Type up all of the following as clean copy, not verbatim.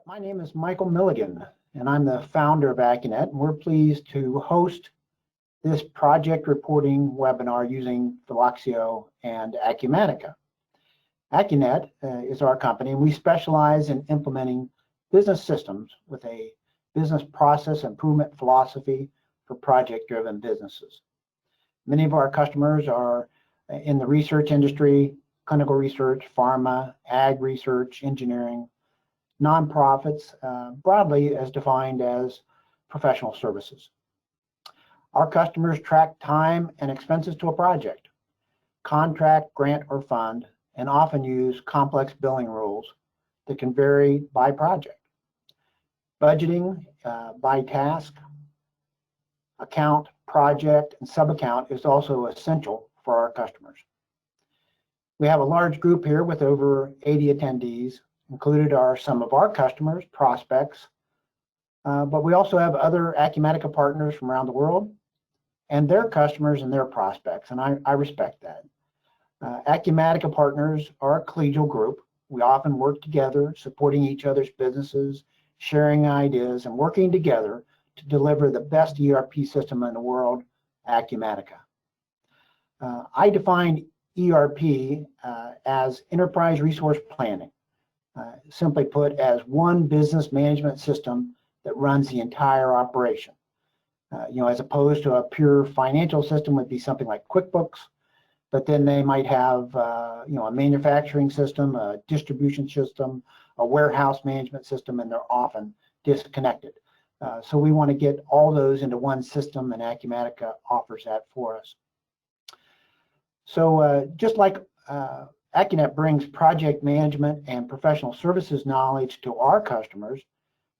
My name is Michael Milligan, and I'm the founder of Acunet, and we're pleased to host this project reporting webinar using Velixo and Acumatica. Acunet is our company, and we specialize in implementing business systems with a business process improvement philosophy for project-driven businesses. Many of our customers are in the research industry, clinical research, pharma, ag research, engineering, nonprofits, broadly as defined as professional services. Our customers track time and expenses to a project, contract, grant, or fund, and often use complex billing rules that can vary by project. Budgeting by task, account, project, and sub-account is also essential for our customers. We have a large group here with over 80 attendees. Included are some of our customers, prospects, but we also have other Acumatica partners from around the world and their customers and their prospects, and I respect that. Acumatica partners are a collegial group. We often work together, supporting each other's businesses, sharing ideas, and working together to deliver the best ERP system in the world, Acumatica. I define ERP as enterprise resource planning. Simply put, as one business management system that runs the entire operation. As opposed to a pure financial system would be something like QuickBooks, but then they might have, a manufacturing system, a distribution system, a warehouse management system, and they're often disconnected. So we want to get all those into one system, and Acumatica offers that for us. So just like Acunet brings project management and professional services knowledge to our customers,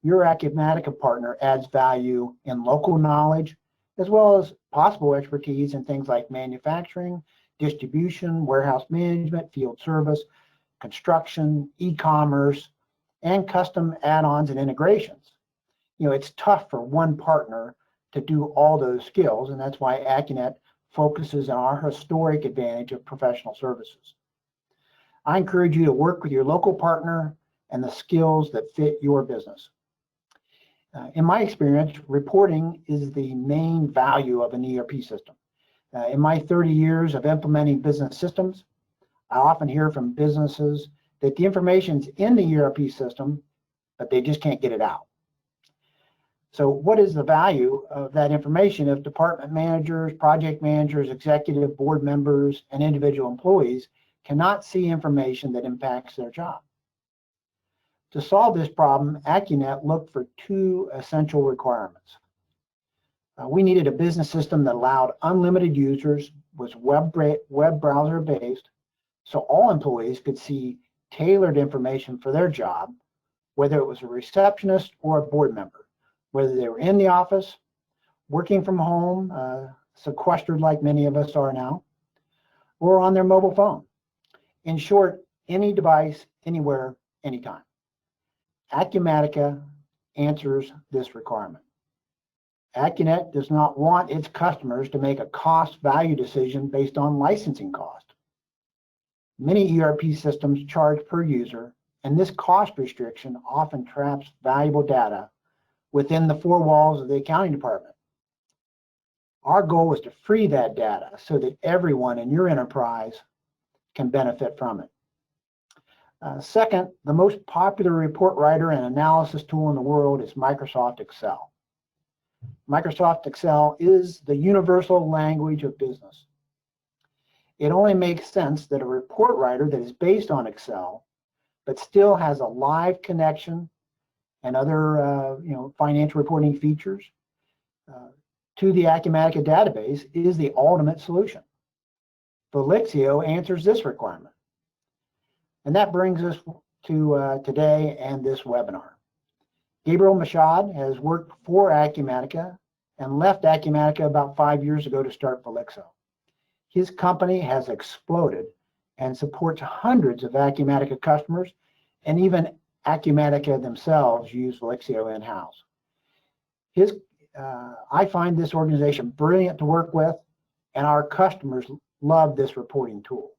your Acumatica partner adds value in local knowledge, as well as possible expertise in things like manufacturing, distribution, warehouse management, field service, construction, e-commerce, and custom add-ons and integrations. It's tough for one partner to do all those skills, and that's why Acunet focuses on our historic advantage of professional services. I encourage you to work with your local partner and the skills that fit your business. In my experience, reporting is the main value of an ERP system. In my 30 years of implementing business systems, I often hear from businesses that the information's in the ERP system, but they just can't get it out. So what is the value of that information if department managers, project managers, executive board members, and individual employees cannot see information that impacts their job? To solve this problem, Acunet looked for two essential requirements. We needed a business system that allowed unlimited users, was web browser based, so all employees could see tailored information for their job, whether it was a receptionist or a board member, whether they were in the office, working from home, sequestered like many of us are now, or on their mobile phone. In short, any device, anywhere, anytime. Acumatica answers this requirement. Acunet does not want its customers to make a cost-value decision based on licensing cost. Many ERP systems charge per user, and this cost restriction often traps valuable data within the four walls of the accounting department. Our goal is to free that data so that everyone in your enterprise can benefit from it. Second, the most popular report writer and analysis tool in the world is Microsoft Excel. Microsoft Excel is the universal language of business. It only makes sense that a report writer that is based on Excel, but still has a live connection and other financial reporting features to the Acumatica database is the ultimate solution. Velixo answers this requirement. And that brings us to today and this webinar. Gabriel Machad has worked for Acumatica and left Acumatica about 5 years ago to start Velixo. His company has exploded and supports hundreds of Acumatica customers, and even Acumatica themselves use Velixo in-house. I find this organization brilliant to work with, and our customers love this reporting tool.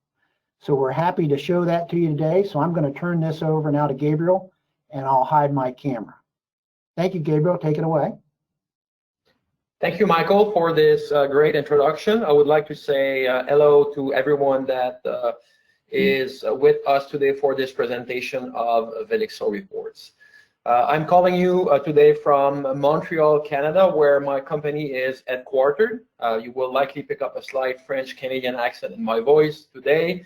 So we're happy to show that to you today. So I'm going to turn this over now to Gabriel, and I'll hide my camera. Thank you, Gabriel. Take it away. Thank you, Michael, for this great introduction. I would like to say hello to everyone that is with us today for this presentation of Velixo reports. I'm calling you today from Montreal, Canada, where my company is headquartered. You will likely pick up a slight French-Canadian accent in my voice today.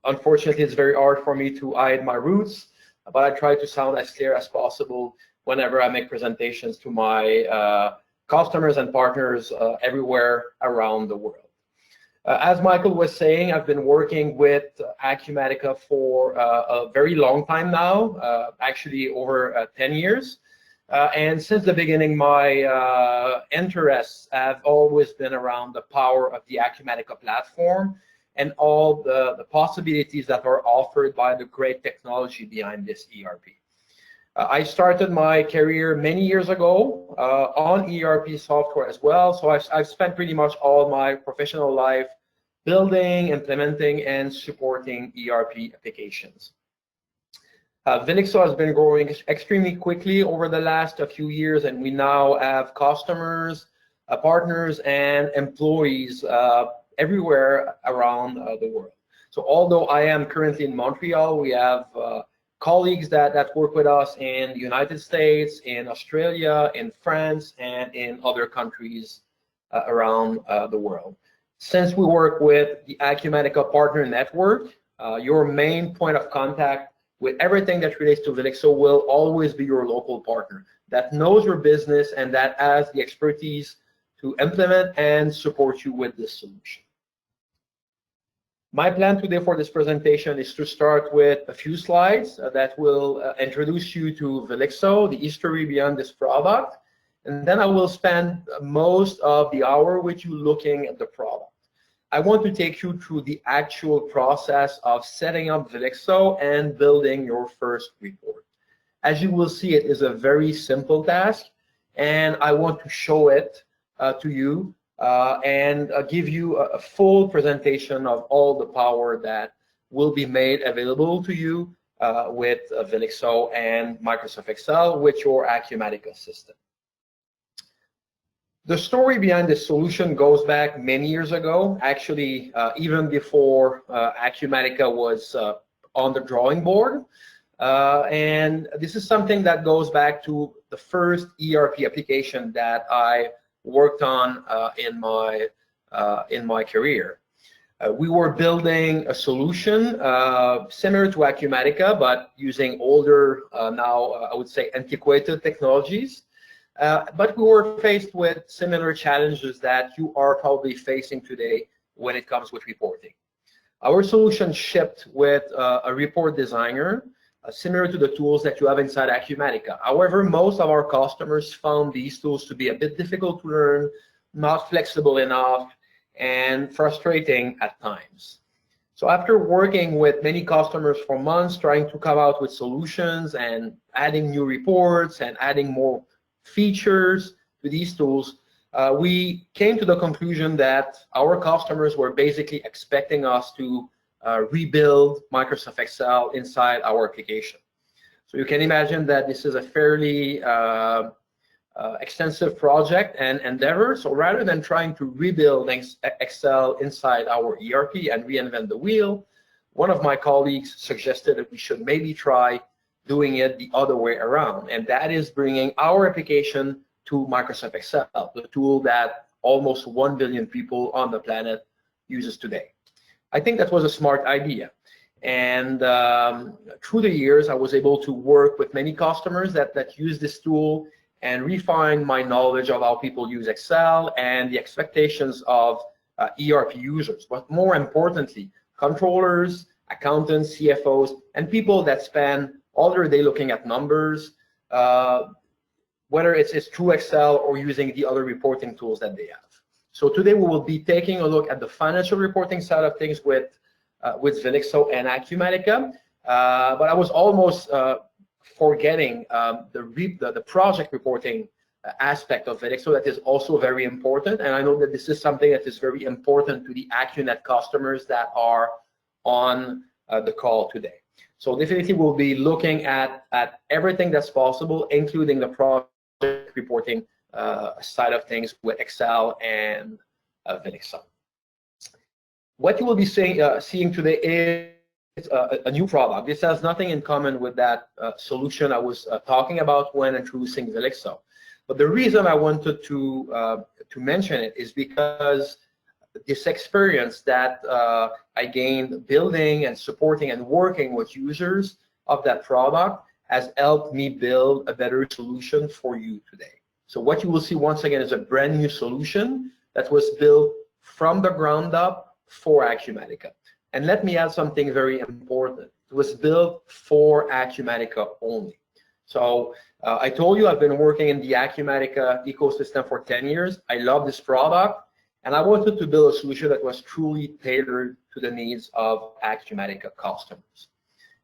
Unfortunately, it's very hard for me to hide my roots, but I try to sound as clear as possible whenever I make presentations to my customers and partners everywhere around the world. As Michael was saying, I've been working with Acumatica for a very long time now, actually over 10 years. And since the beginning, my interests have always been around the power of the Acumatica platform and all the possibilities that are offered by the great technology behind this ERP. I started my career many years ago on ERP software as well, so I've spent pretty much all my professional life building, implementing, and supporting ERP applications. Velixo has been growing extremely quickly over the last few years, and we now have customers, partners, and employees everywhere around the world. So although I am currently in Montreal, we have colleagues that work with us in the United States, in Australia, in France, and in other countries around the world. Since we work with the Acumatica Partner Network, your main point of contact with everything that relates to Velixo will always be your local partner that knows your business and that has the expertise to implement and support you with this solution. My plan today for this presentation is to start with a few slides that will introduce you to Velixo, the history beyond this product, and then I will spend most of the hour with you looking at the product. I want to take you through the actual process of setting up Velixo and building your first report. As you will see, it is a very simple task, and I want to show it to you and give you a full presentation of all the power that will be made available to you with Velixo and Microsoft Excel with your Acumatica system. The story behind this solution goes back many years ago, actually even before Acumatica was on the drawing board. And this is something that goes back to the first ERP application that I worked on in my career. We were building a solution similar to Acumatica, but using older, now I would say antiquated technologies. But we were faced with similar challenges that you are probably facing today when it comes with reporting. Our solution shipped with a report designer, similar to the tools that you have inside Acumatica. However, most of our customers found these tools to be a bit difficult to learn, not flexible enough, and frustrating at times. So after working with many customers for months, trying to come out with solutions and adding new reports and adding more features to these tools, we came to the conclusion that our customers were basically expecting us to rebuild Microsoft Excel inside our application. So you can imagine that this is a fairly extensive project and endeavor. So rather than trying to rebuild Excel inside our ERP and reinvent the wheel, one of my colleagues suggested that we should maybe try doing it the other way around, and that is bringing our application to Microsoft Excel, the tool that almost 1 billion people on the planet uses today. I think that was a smart idea. And through the years, I was able to work with many customers that use this tool and refine my knowledge of how people use Excel and the expectations of ERP users. But more importantly, controllers, accountants, CFOs, and people that spend all their day looking at numbers, whether it's through Excel or using the other reporting tools that they have. So today we will be taking a look at the financial reporting side of things with Velixo and Acumatica, but I was almost forgetting the project reporting aspect of Velixo that is also very important, and I know that this is something that is very important to the Acunet customers that are on the call today. So definitely we'll be looking at everything that's possible, including the project reporting side of things with Excel and Velixo. What you will be seeing today is a new product. This has nothing in common with that solution I was talking about when introducing Velixo. But the reason I wanted to mention it is because this experience that I gained building and supporting and working with users of that product has helped me build a better solution for you today. So what you will see once again is a brand new solution that was built from the ground up for Acumatica. And let me add something very important. It was built for Acumatica only. So I told you I've been working in the Acumatica ecosystem for 10 years. I love this product. And I wanted to build a solution that was truly tailored to the needs of Acumatica customers.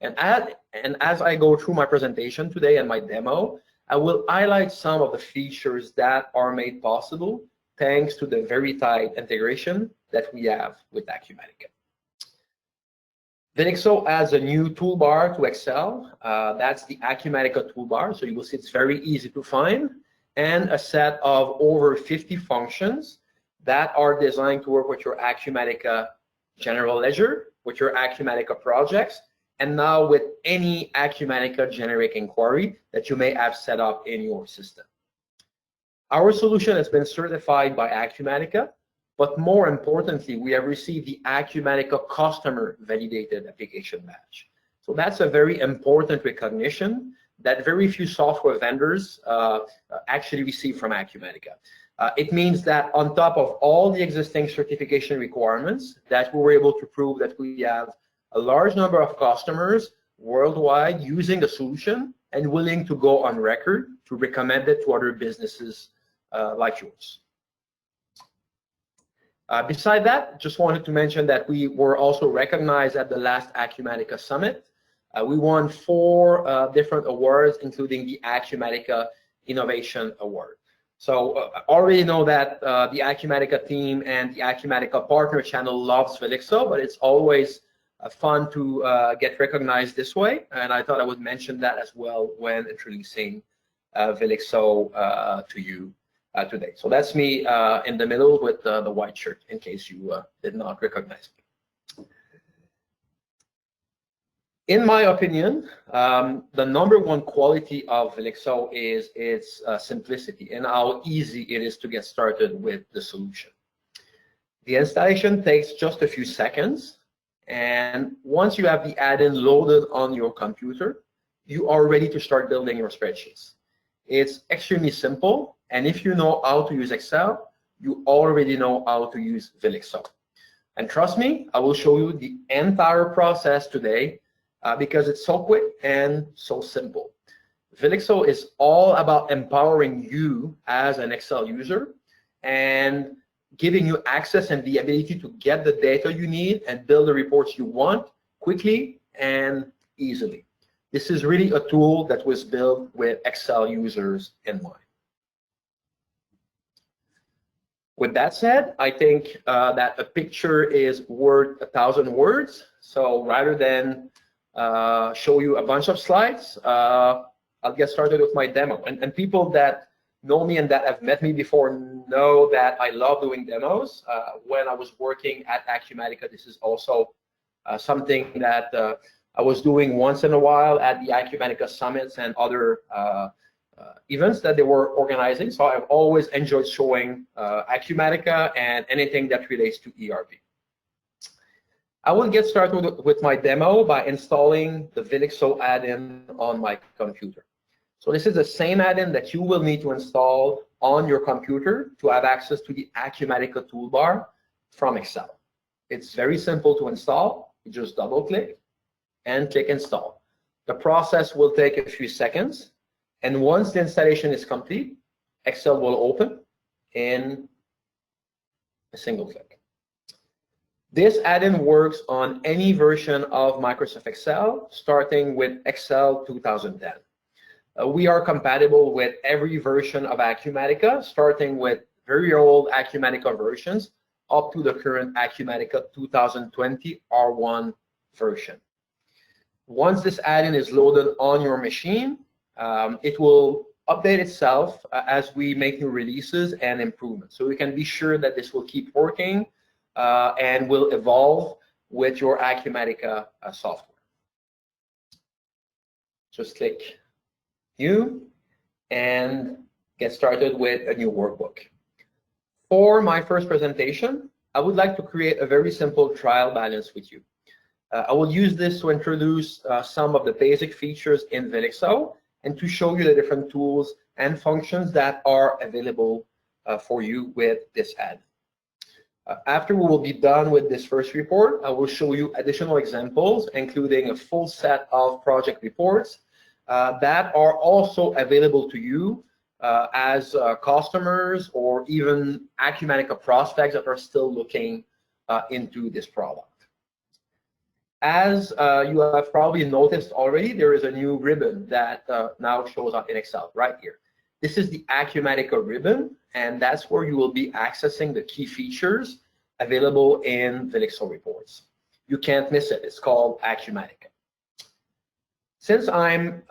And as I go through my presentation today and my demo, I will highlight some of the features that are made possible thanks to the very tight integration that we have with Acumatica. Velixo adds a new toolbar to Excel. That's the Acumatica toolbar. So you will see it's very easy to find, and a set of over 50 functions that are designed to work with your Acumatica general ledger, with your Acumatica projects, and now with any Acumatica generic inquiry that you may have set up in your system. Our solution has been certified by Acumatica, but more importantly, we have received the Acumatica Customer Validated Application Badge. So that's a very important recognition that very few software vendors actually receive from Acumatica. It means that on top of all the existing certification requirements, that we were able to prove that we have a large number of customers worldwide using the solution and willing to go on record to recommend it to other businesses like yours. Beside that, just wanted to mention that we were also recognized at the last Acumatica Summit. We won 4 different awards, including the Acumatica Innovation Award. So I already know that the Acumatica team and the Acumatica partner channel loves Velixo, but it's always fun to get recognized this way. And I thought I would mention that as well when introducing Velixo to you today. So that's me in the middle with the white shirt, in case you did not recognize me. In my opinion, the #1 quality of Velixo is its simplicity and how easy it is to get started with the solution. The installation takes just a few seconds, and once you have the add-in loaded on your computer, you are ready to start building your spreadsheets. It's extremely simple, and if you know how to use Excel, you already know how to use Velixo. And trust me, I will show you the entire process today because it's so quick and so simple. Velixo is all about empowering you as an Excel user and giving you access and the ability to get the data you need and build the reports you want quickly and easily. This is really a tool that was built with Excel users in mind. With that said, I think that a picture is worth 1,000 words. So rather than show you a bunch of slides, I'll get started with my demo. And people that know me and that have met me before know that I love doing demos. When I was working at Acumatica, this is also something that I was doing once in a while at the Acumatica summits and other events that they were organizing. So I've always enjoyed showing Acumatica and anything that relates to ERP. I will get started with my demo by installing the Velixo add-in on my computer. So this is the same add-in that you will need to install on your computer to have access to the Acumatica toolbar from Excel. It's very simple to install. You just double-click and click Install. The process will take a few seconds, and once the installation is complete, Excel will open in a single click. This add-in works on any version of Microsoft Excel, starting with Excel 2010. We are compatible with every version of Acumatica, starting with very old Acumatica versions up to the current Acumatica 2020 R1 version. Once this add-in is loaded on your machine, it will update itself as we make new releases and improvements. So we can be sure that this will keep working and will evolve with your Acumatica software. Just click New and get started with a new workbook. For my first presentation, I would like to create a very simple trial balance with you. I will use this to introduce some of the basic features in Velixo and to show you the different tools and functions that are available for you with this add. After we will be done with this first report, I will show you additional examples, including a full set of project reports that are also available to you as customers or even Acumatica prospects that are still looking into this product. As you have probably noticed already, there is a new ribbon that now shows up in Excel right here. This is the Acumatica ribbon, and that's where you will be accessing the key features available in Velixo reports. You can't miss it. It's called Acumatica. Since I'm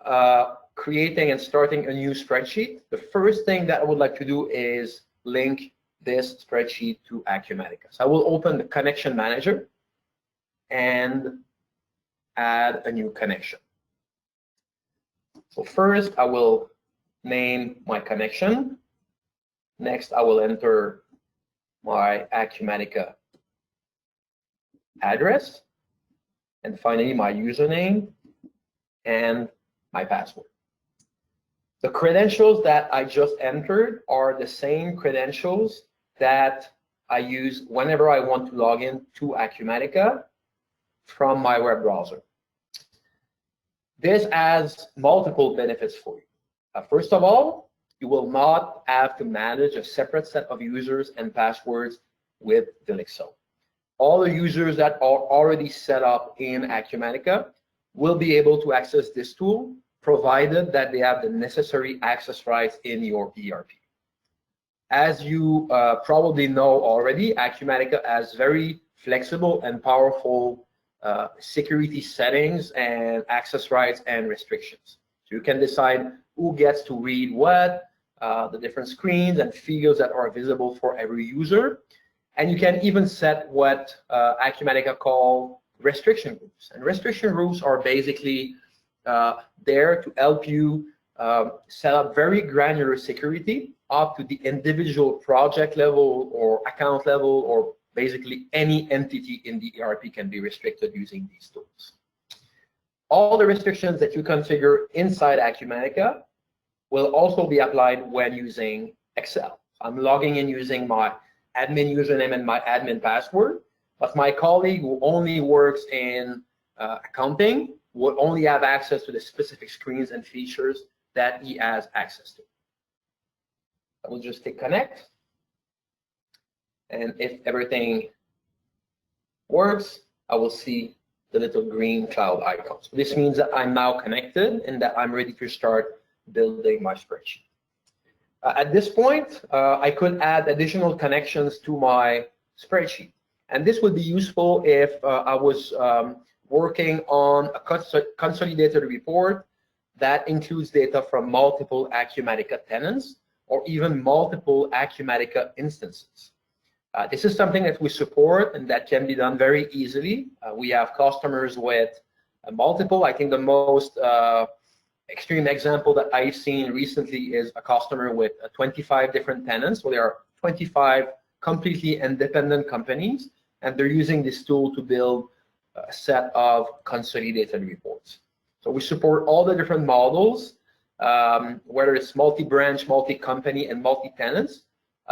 creating and starting a new spreadsheet, the first thing that I would like to do is link this spreadsheet to Acumatica. So I will open the connection manager and add a new connection. So first, I will name my connection. Next, I will enter my Acumatica address. And finally, my username and my password. The credentials that I just entered are the same credentials that I use whenever I want to log in to Acumatica from my web browser. This has multiple benefits for you. First of all, you will not have to manage a separate set of users and passwords with Velixo. All the users that are already set up in Acumatica will be able to access this tool, provided that they have the necessary access rights in your ERP. As you probably know already, Acumatica has very flexible and powerful security settings and access rights and restrictions. So you can decide who gets to read what, the different screens and fields that are visible for every user. And you can even set what Acumatica call restriction groups. And restriction groups are basically there to help you set up very granular security up to the individual project level or account level, or basically any entity in the ERP can be restricted using these tools. All the restrictions that you configure inside Acumatica will also be applied when using Excel. I'm logging in using my admin username and my admin password, but my colleague who only works in accounting will only have access to the specific screens and features that he has access to. I will just click connect. And if everything works, I will see the little green cloud icon. So this means that I'm now connected and that I'm ready to start building my spreadsheet. At this point, I could add additional connections to my spreadsheet. And this would be useful if I was working on a consolidated report that includes data from multiple Acumatica tenants or even multiple Acumatica instances. This is something that we support and that can be done very easily. We have customers with multiple. I think the most extreme example that I've seen recently is a customer with 25 different tenants. So there are 25 completely independent companies, and they're using this tool to build a set of consolidated reports. So we support all the different models, whether it's multi-branch, multi-company, and multi-tenants.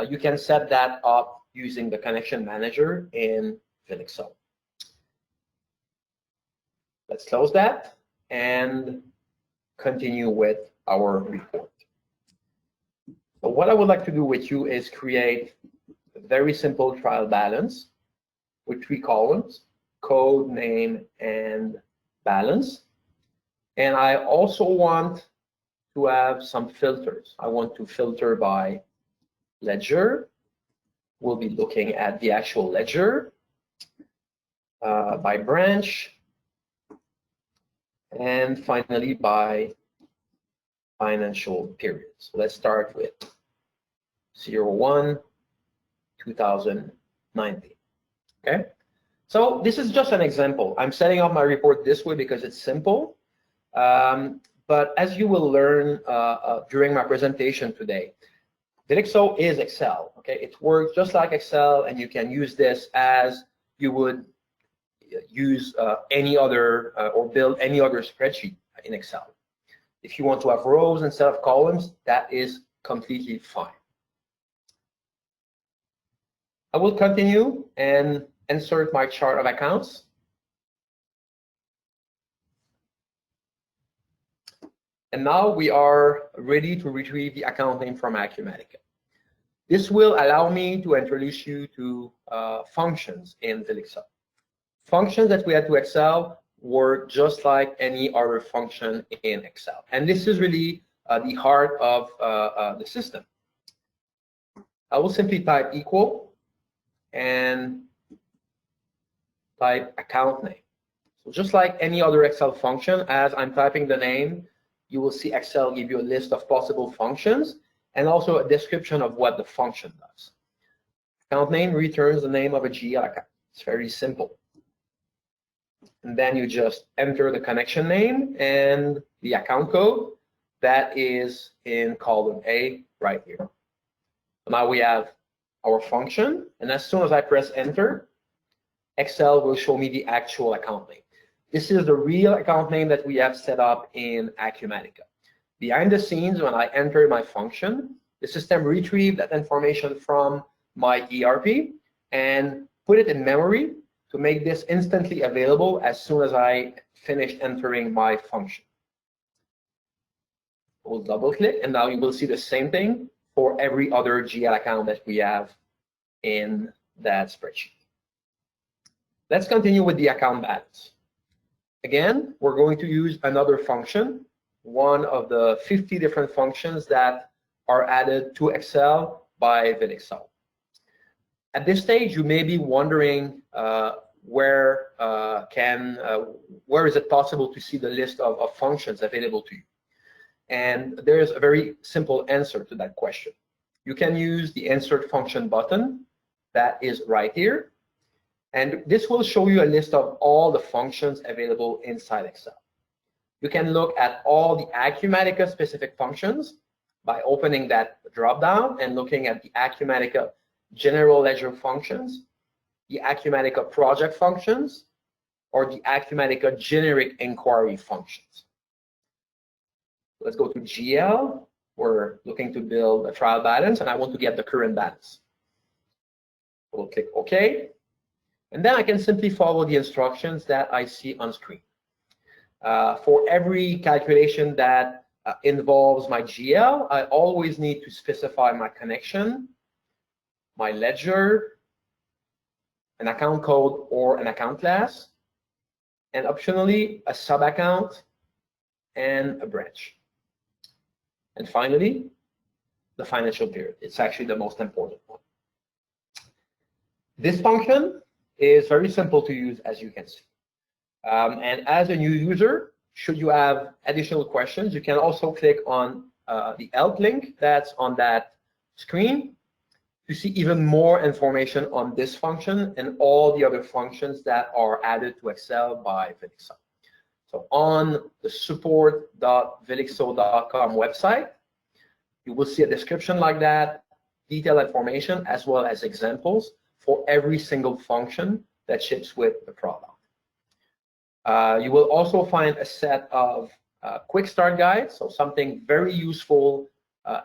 You can set that up using the connection manager in Velixo. Let's close that and continue with our report. So what I would like to do with you is create a very simple trial balance with 3 columns: code, name, and balance. And I also want to have some filters. I want to filter by ledger. We'll be looking at the actual ledger, by branch, and finally by financial period. So let's start with 01/2019. Okay, so this is just an example. I'm setting up my report this way because it's simple. But as you will learn during my presentation today, Velixo is Excel. Okay, it works just like Excel, and you can use this as you would use any other or build any other spreadsheet in Excel. If you want to have rows instead of columns, that is completely fine. I will continue and insert my chart of accounts. And now we are ready to retrieve the account name from Acumatica. This will allow me to introduce you to functions in Velixo. Functions that we had to Excel work just like any other function in Excel. And this is really the heart of the system. I will simply type equal and type account name. So just like any other Excel function, as I'm typing the name, you will see Excel give you a list of possible functions and also a description of what the function does. Account name returns the name of a GL account. It's very simple. And then you just enter the connection name and the account code that is in column A right here. So now we have our function, and as soon as I press enter, Excel will show me the actual account name. This is the real account name that we have set up in Acumatica. Behind the scenes, when I enter my function, the system retrieved that information from my ERP and put it in memory to make this instantly available as soon as I finish entering my function. We'll double click, and now you will see the same thing for every other GL account that we have in that spreadsheet. Let's continue with the account balance. Again, we're going to use another function, one of the 50 different functions that are added to Excel by Velixo. At this stage, you may be wondering where is it possible to see the list of functions available to you? And there's a very simple answer to that question. You can use the insert function button that is right here. And this will show you a list of all the functions available inside Excel. You can look at all the Acumatica specific functions by opening that drop-down and looking at the Acumatica general ledger functions, the Acumatica project functions, or the Acumatica generic inquiry functions. Let's go to GL. We're looking to build a trial balance, and I want to get the current balance. We'll click OK. And then I can simply follow the instructions that I see on screen. For every calculation that involves my GL, I always need to specify my connection, my ledger, an account code or an account class, and optionally a sub-account and a branch. And finally, the financial period. It's actually the most important one. This function is very simple to use, as you can see. And as a new user, should you have additional questions, you can also click on the help link that's on that screen to see even more information on this function and all the other functions that are added to Excel by Velixo. So on the support.velixo.com website, you will see a description like that, detailed information, as well as examples for every single function that ships with the product. You will also find a set of quick start guides, so something very useful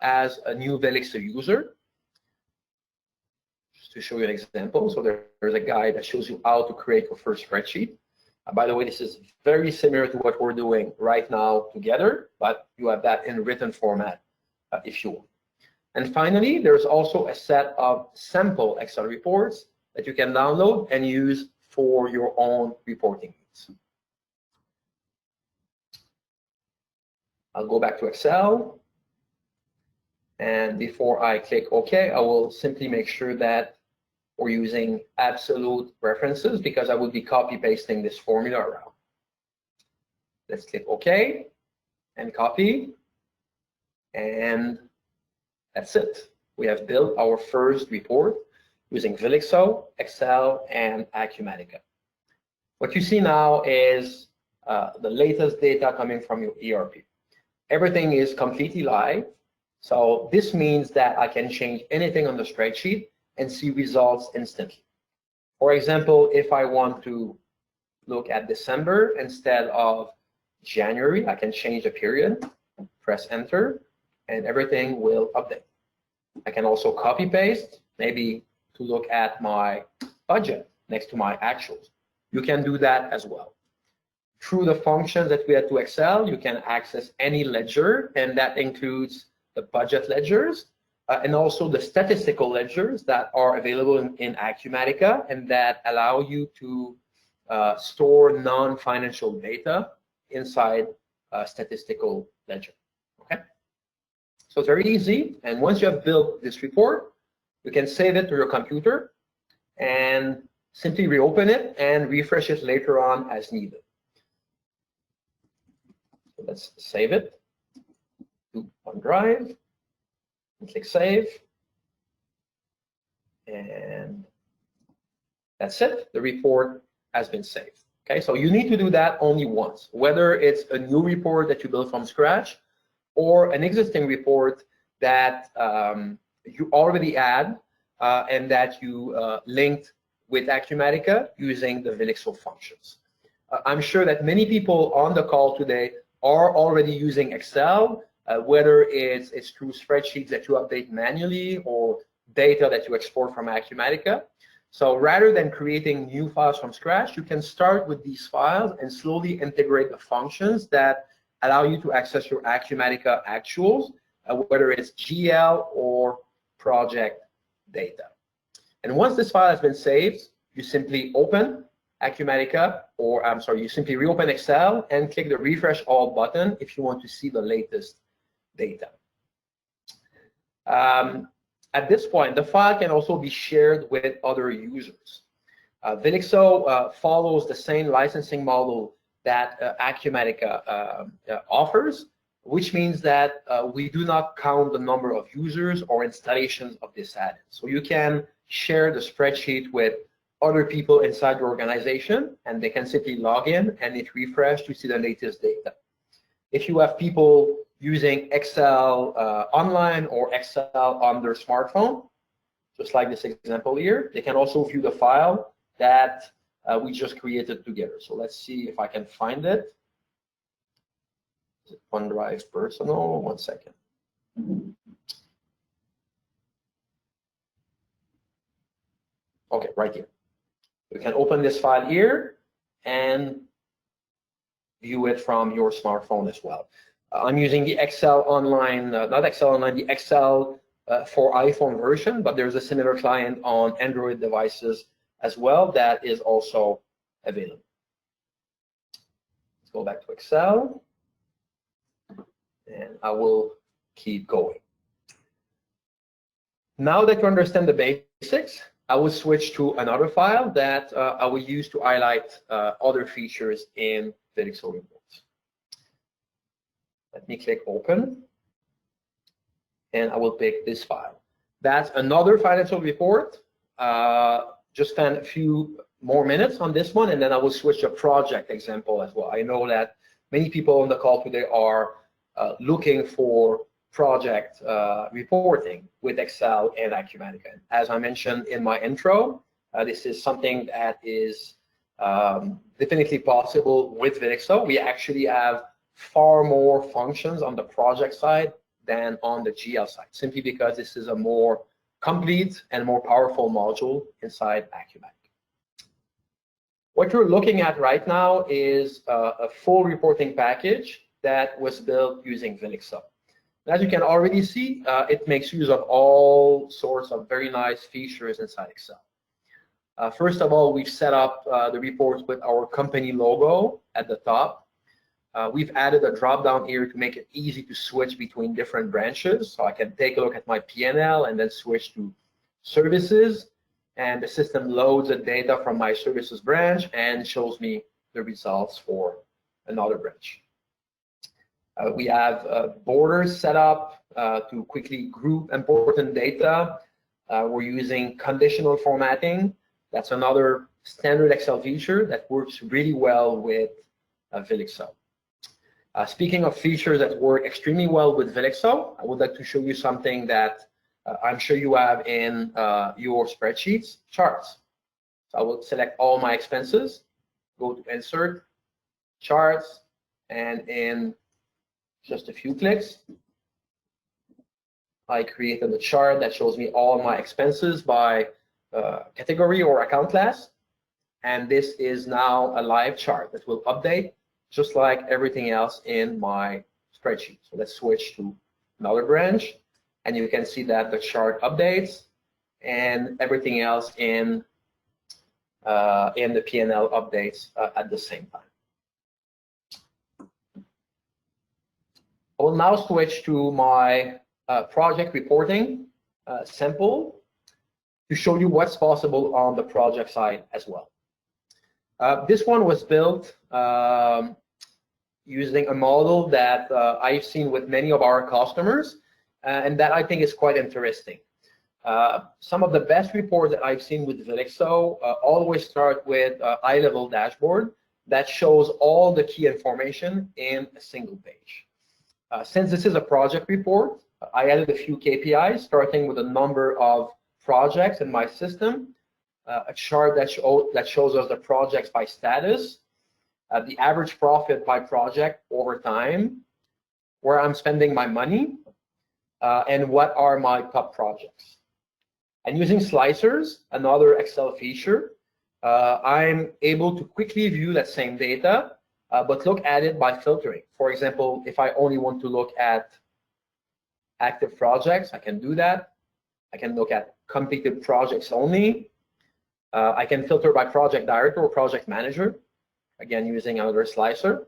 as a new Velixo user. Just to show you an example, so there's a guide that shows you how to create your first spreadsheet. By the way, this is very similar to what we're doing right now together, but you have that in written format if you want. And finally, there's also a set of sample Excel reports that you can download and use for your own reporting needs. I'll go back to Excel. And before I click OK, I will simply make sure that we're using absolute references because I would be copy pasting this formula around. Let's click OK and copy. And that's it. We have built our first report using Velixo, Excel, and Acumatica. What you see now is the latest data coming from your ERP. Everything is completely live. So this means that I can change anything on the spreadsheet and see results instantly. For example, if I want to look at December instead of January, I can change the period, press enter, and everything will update. I can also copy paste, maybe to look at my budget next to my actuals. You can do that as well. Through the functions that we add to Excel, you can access any ledger, and that includes the budget ledgers and also the statistical ledgers that are available in Acumatica and that allow you to store non-financial data inside a statistical ledger. Okay, so it's very easy. And once you have built this report, you can save it to your computer and simply reopen it and refresh it later on as needed. So let's save it to OneDrive and click Save. And that's it. The report has been saved. Okay, so you need to do that only once, whether it's a new report that you build from scratch or an existing report that you already had and that you linked with Acumatica using the Velixo functions. I'm sure that many people on the call today are already using Excel, whether it's through spreadsheets that you update manually or data that you export from Acumatica. So rather than creating new files from scratch, you can start with these files and slowly integrate the functions that allow you to access your Acumatica actuals, whether it's GL or project data. And once this file has been saved, you simply open Acumatica, or I'm sorry, you simply reopen Excel and click the Refresh All button if you want to see the latest data. At this point, the file can also be shared with other users. Velixo follows the same licensing model that Acumatica offers, which means that we do not count the number of users or installations of this add-in. So you can share the spreadsheet with other people inside your organization, and they can simply log in and hit refresh to see the latest data. If you have people using Excel online or Excel on their smartphone, just like this example here, they can also view the file that we just created together. So let's see if I can find it. Is it OneDrive Personal? 1 second. Okay, right here. You can open this file here and view it from your smartphone as well. I'm using the Excel Online, not Excel Online, the Excel for iPhone version, but there's a similar client on Android devices as well that is also available. Let's go back to Excel, and I will keep going. Now that you understand the basics, I will switch to another file that I will use to highlight other features in Velixo reports. Let me click Open, and I will pick this file. That's another financial report. Just spend a few more minutes on this one, and then I will switch to a project example as well. I know that many people on the call today are looking for project reporting with Excel and Acumatica. As I mentioned in my intro, this is something that is definitely possible with Velixo. We actually have far more functions on the project side than on the GL side, simply because this is a more complete and more powerful module inside Acumatica. What you're looking at right now is a full reporting package that was built using Velixo. As you can already see, it makes use of all sorts of very nice features inside Excel. First of all, we've set up the reports with our company logo at the top. We've added a drop-down here to make it easy to switch between different branches. So I can take a look at my P&L and then switch to services. And the system loads the data from my services branch and shows me the results for another branch. We have borders set up to quickly group important data. We're using conditional formatting. That's another standard Excel feature that works really well with Velixo. Speaking of features that work extremely well with Velixo, I would like to show you something that I'm sure you have in your spreadsheets, charts. So I will select all my expenses, go to Insert, Charts, and in just a few clicks, I created a chart that shows me all my expenses by category or account class. And this is now a live chart that will update just like everything else in my spreadsheet. So let's switch to another branch, and you can see that the chart updates and everything else in the P&L updates at the same time. I will now switch to my project reporting sample to show you what's possible on the project side as well. This one was built using a model that I've seen with many of our customers, and that I think is quite interesting. Some of the best reports that I've seen with Velixo always start with a high-level dashboard that shows all the key information in a single page. Since this is a project report, I added a few KPIs, starting with a number of projects in my system, a chart that shows us the projects by status, the average profit by project over time, where I'm spending my money, and what are my top projects. And using slicers, another Excel feature, I'm able to quickly view that same data, but look at it by filtering. For example, if I only want to look at active projects, I can do that. I can look at completed projects only. I can filter by project director or project manager, again using another slicer,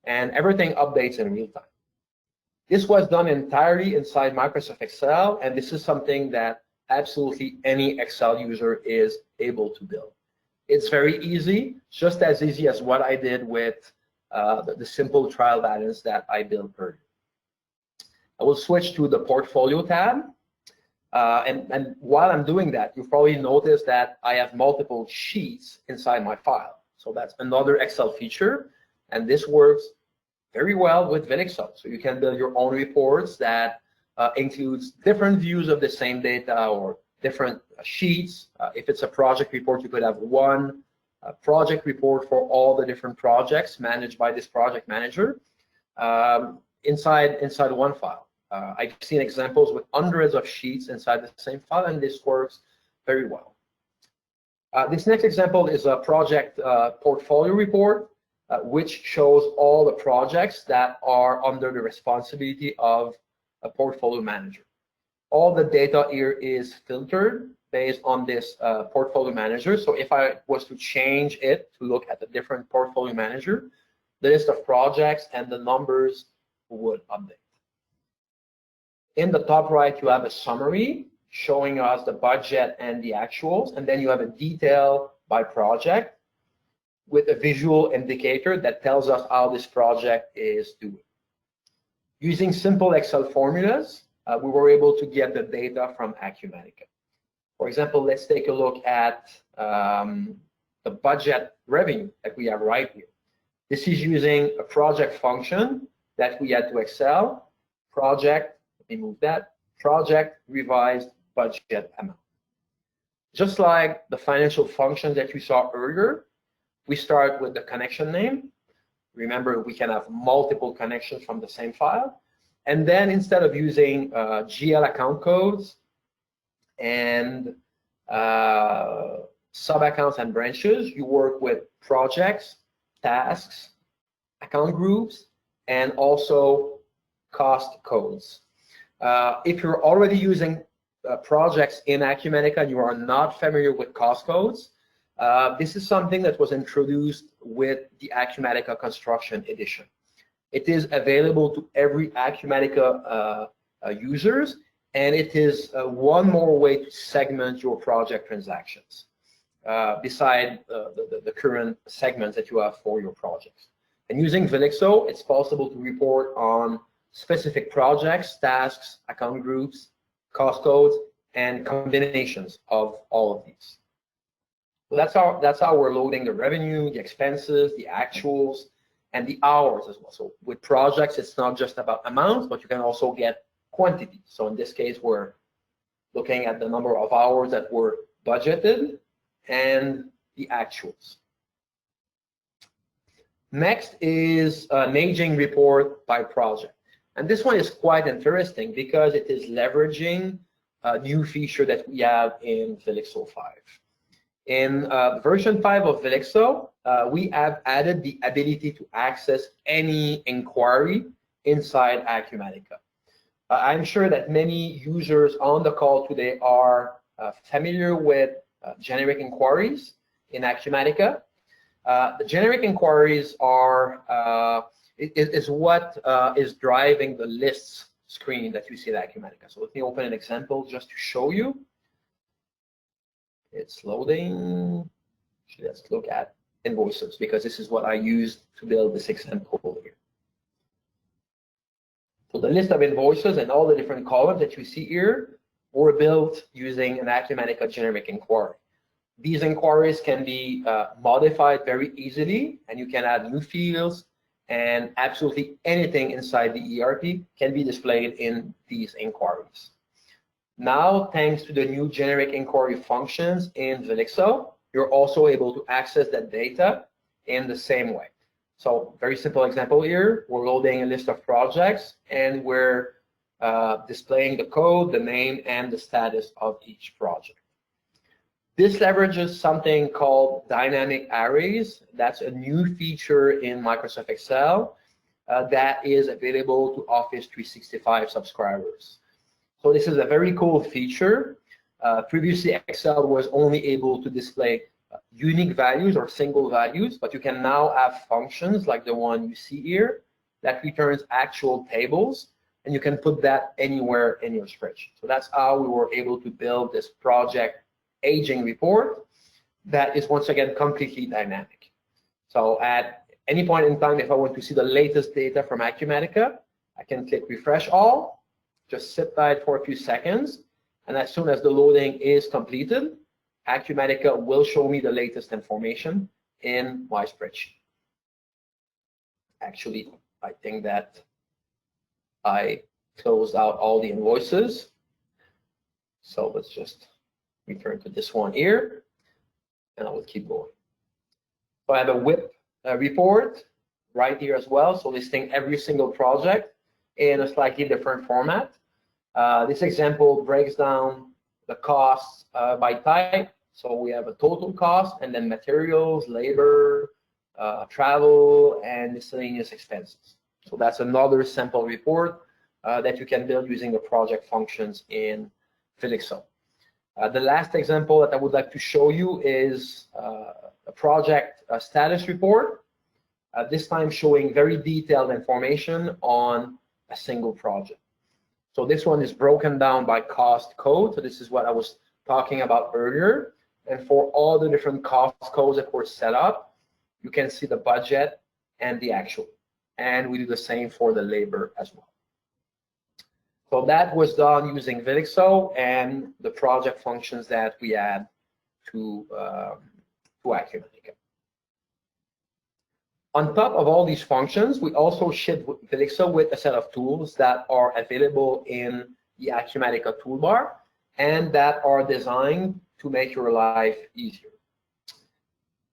and everything updates in real time. This was done entirely inside Microsoft Excel, and this is something that absolutely any Excel user is able to build. It's very easy, just as easy as what I did with the simple trial balance that I built earlier. I will switch to the portfolio tab. And while I'm doing that, you've probably noticed that I have multiple sheets inside my file. So that's another Excel feature, and this works very well with Velixo. So you can build your own reports that includes different views of the same data or different sheets. If it's a project report, you could have one project report for all the different projects managed by this project manager inside one file. I've seen examples with hundreds of sheets inside the same file, and this works very well. This next example is a project portfolio report, which shows all the projects that are under the responsibility of a portfolio manager. All the data here is filtered based on this portfolio manager. So if I was to change it to look at a different portfolio manager, the list of projects and the numbers would update. In the top right, you have a summary showing us the budget and the actuals, and then you have a detail by project with a visual indicator that tells us how this project is doing. Using simple Excel formulas, we were able to get the data from Acumatica. For example, let's take a look at the budget revenue that we have right here. This is using a project function that we had to Excel, project, let me move that, project revised budget amount. Just like the financial function that you saw earlier, we start with the connection name. Remember, we can have multiple connections from the same file. And then instead of using GL account codes and sub-accounts and branches, you work with projects, tasks, account groups, and also cost codes. If you're already using projects in Acumatica and you are not familiar with cost codes, this is something that was introduced with the Acumatica Construction Edition. It is available to every Acumatica users, and it is one more way to segment your project transactions beside the current segments that you have for your projects. And using Velixo, it's possible to report on specific projects, tasks, account groups, cost codes, and combinations of all of these. So that's how we're loading the revenue, the expenses, the actuals, and the hours as well. So with projects, it's not just about amounts, but you can also get quantity. So in this case, we're looking at the number of hours that were budgeted and the actuals. Next is an aging report by project. And this one is quite interesting because it is leveraging a new feature that we have in Velixo 5. In version 5 of Velixo, we have added the ability to access any inquiry inside Acumatica. I'm sure that many users on the call today are familiar with generic inquiries in Acumatica. The generic inquiries are is what is driving the lists screen that you see at Acumatica. So let me open an example just to show you. It's loading. Let's look at invoices because this is what I used to build this example here. So the list of invoices and all the different columns that you see here were built using an Acumatica generic inquiry. These inquiries can be modified very easily, and you can add new fields, and absolutely anything inside the ERP can be displayed in these inquiries. Now, thanks to the new generic inquiry functions in Velixo, you're also able to access that data in the same way. So very simple example here, we're loading a list of projects and we're displaying the code, the name, and the status of each project. This leverages something called dynamic arrays. That's a new feature in Microsoft Excel that is available to Office 365 subscribers. So this is a very cool feature. Previously, Excel was only able to display unique values or single values, but you can now have functions like the one you see here that returns actual tables, and you can put that anywhere in your spreadsheet. So that's how we were able to build this project aging report that is once again completely dynamic. So at any point in time, if I want to see the latest data from Acumatica, I can click refresh all, just sit tight for a few seconds, and as soon as the loading is completed, Acumatica will show me the latest information in my spreadsheet. Actually, I think that I closed out all the invoices. So let's just return to this one here, and I will keep going. So I have a WIP report right here as well, so listing every single project in a slightly different format. This example breaks down the costs by type. So we have a total cost and then materials, labor, travel, and miscellaneous expenses. So that's another sample report that you can build using the project functions in Velixo. The last example that I would like to show you is a project status report, this time showing very detailed information on a single project. So this one is broken down by cost code. So this is what I was talking about earlier. And for all the different cost codes that were set up, you can see the budget and the actual. And we do the same for the labor as well. So that was done using Velixo and the project functions that we add to Acumatica. On top of all these functions, we also ship Velixo with a set of tools that are available in the Acumatica toolbar and that are designed to make your life easier.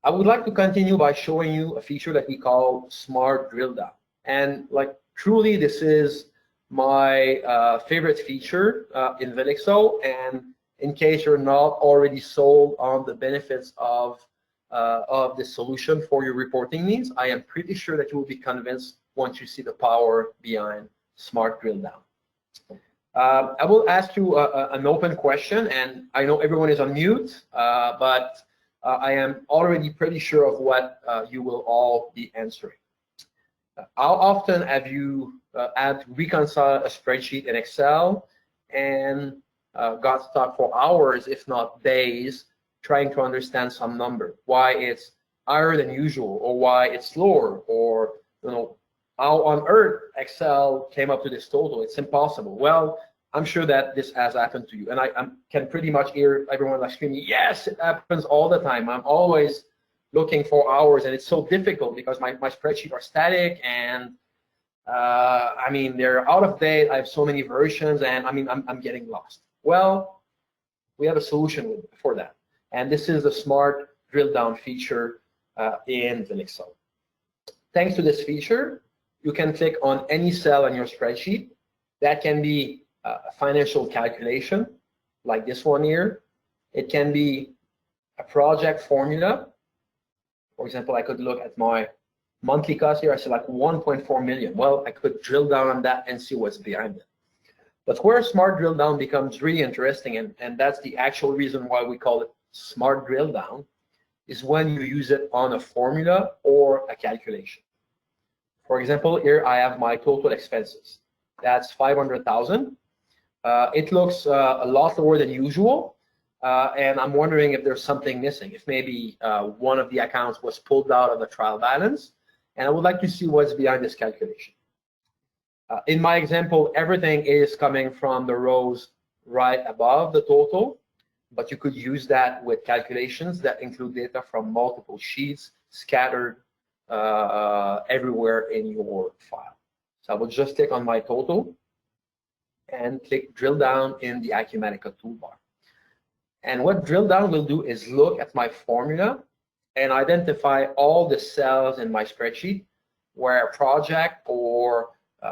I would like to continue by showing you a feature that we call Smart Drill Down. And like truly, this is my favorite feature in Velixo. And in case you're not already sold on the benefits of this solution for your reporting needs, I am pretty sure that you will be convinced once you see the power behind Smart Drill Down. I will ask you an open question, and I know everyone is on mute, but I am already pretty sure of what you will all be answering. How often have you had to reconcile a spreadsheet in Excel and got stuck for hours, if not days, trying to understand some number, why it's higher than usual, or why it's lower, or how on earth Excel came up to this total? It's impossible. Well, I'm sure that this has happened to you, and I can pretty much hear everyone like screaming, yes, it happens all the time. I'm always looking for hours, and it's so difficult because my spreadsheets are static, and I mean, they're out of date. I have so many versions, and I mean, I'm getting lost. Well, we have a solution for that, and this is the smart drill down feature in Velixo. Thanks to this feature, you can click on any cell on your spreadsheet. That can be a financial calculation, like this one here. It can be a project formula. For example, I could look at my monthly cost here. I see like 1.4 million. Well, I could drill down on that and see what's behind it. But where smart drill down becomes really interesting, and that's the actual reason why we call it smart drill down, is when you use it on a formula or a calculation. For example, here I have my total expenses. That's 500,000. It looks a lot lower than usual, and I'm wondering if there's something missing, if maybe one of the accounts was pulled out of the trial balance, and I would like to see what's behind this calculation. In my example, everything is coming from the rows right above the total, but you could use that with calculations that include data from multiple sheets scattered everywhere in your file. So I will just click on my total and click drill down in the Acumatica toolbar. And what drill down will do is look at my formula and identify all the cells in my spreadsheet where a project or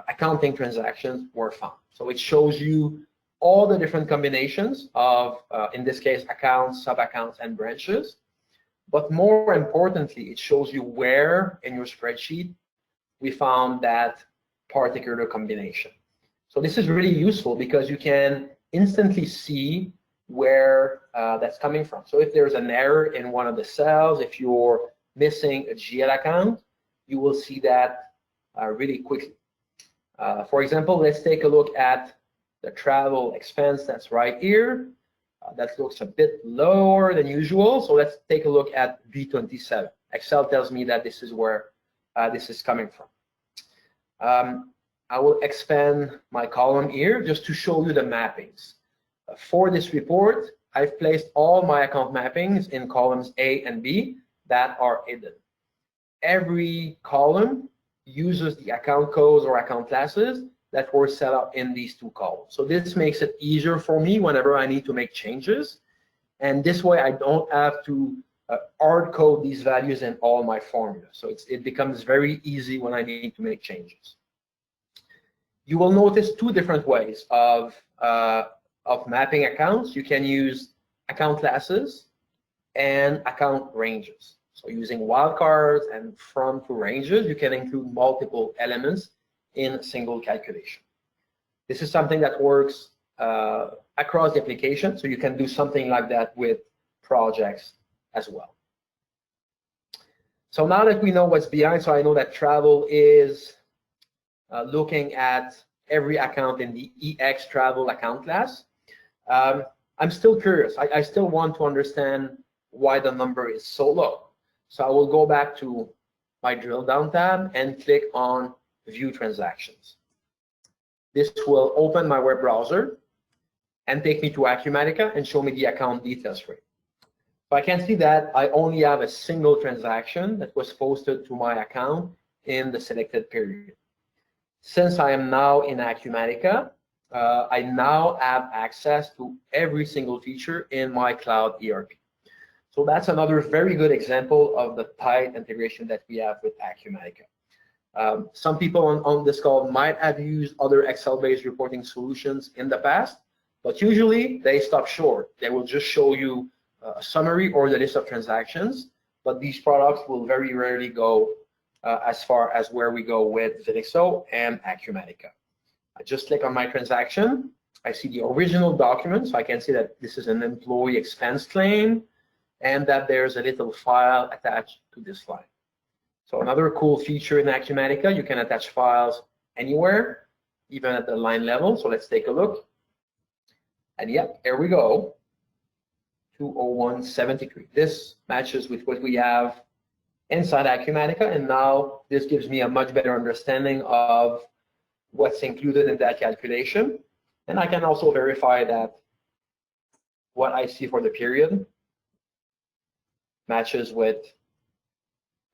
accounting transactions were found. So it shows you all the different combinations of, in this case, accounts, sub-accounts, and branches. But more importantly, it shows you where in your spreadsheet we found that particular combination. So this is really useful because you can instantly see where that's coming from. So if there's an error in one of the cells, if you're missing a GL account, you will see that really quickly. For example, let's take a look at the travel expense that's right here. That looks a bit lower than usual. So let's take a look at B27. Excel tells me that this is where this is coming from. I will expand my column here just to show you the mappings. For this report, I've placed all my account mappings in columns A and B that are hidden. Every column uses the account codes or account classes that were set up in these two columns. So this makes it easier for me whenever I need to make changes. And this way I don't have to hard code these values in all my formulas. So it becomes very easy when I need to make changes. You will notice two different ways of mapping accounts. You can use account classes and account ranges. So using wildcards and from to ranges, you can include multiple elements in a single calculation. This is something that works across the application, so you can do something like that with projects as well. So now that we know what's behind, so I know that travel is looking at every account in the EX travel account class. I'm still curious. I still want to understand why the number is so low. So I will go back to my drill down tab and click on view transactions. This will open my web browser and take me to Acumatica and show me the account details for it. So I can see that I only have a single transaction that was posted to my account in the selected period. Since I am now in Acumatica, I now have access to every single feature in my cloud ERP. So that's another very good example of the tight integration that we have with Acumatica. Some people on this call might have used other Excel-based reporting solutions in the past, but usually they stop short. They will just show you a summary or the list of transactions, but these products will very rarely go as far as where we go with Velixo and Acumatica. I just click on my transaction. I see the original document, so I can see that this is an employee expense claim and that there's a little file attached to this line. So another cool feature in Acumatica, you can attach files anywhere, even at the line level. So let's take a look. And yep, here we go, 20173. This matches with what we have inside Acumatica, and now this gives me a much better understanding of what's included in that calculation. And I can also verify that what I see for the period matches with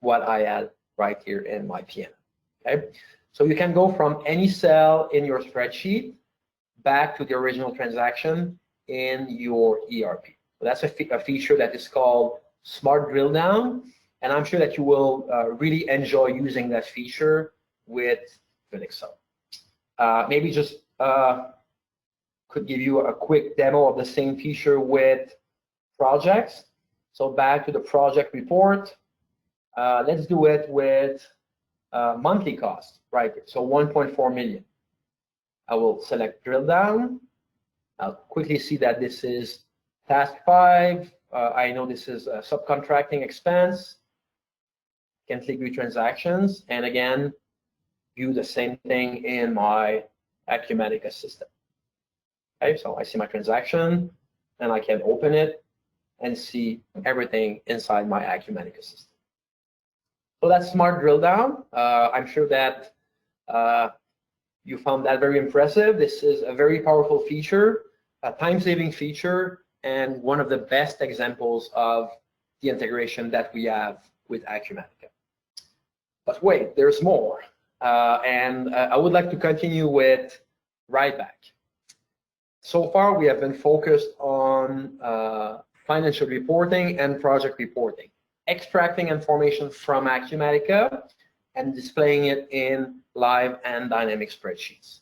what I had right here in my PM. Okay, so you can go from any cell in your spreadsheet back to the original transaction in your ERP. So that's a feature that is called Smart Drill Down, and I'm sure that you will really enjoy using that feature with Velixo. Maybe just could give you a quick demo of the same feature with projects. So back to the project report. Let's do it with monthly cost, right? So 1.4 million. I will select drill down. I'll quickly see that this is task 5. I know this is a subcontracting expense. Can click view transactions, and again, view the same thing in my Acumatica system. Okay, so I see my transaction, and I can open it and see everything inside my Acumatica system. So that's Smart Drill Down. I'm sure that you found that very impressive. This is a very powerful feature, a time-saving feature, and one of the best examples of the integration that we have with Acumatica. But wait, there's more. I would like to continue with write-back. So far, we have been focused on financial reporting and project reporting, extracting information from Acumatica and displaying it in live and dynamic spreadsheets.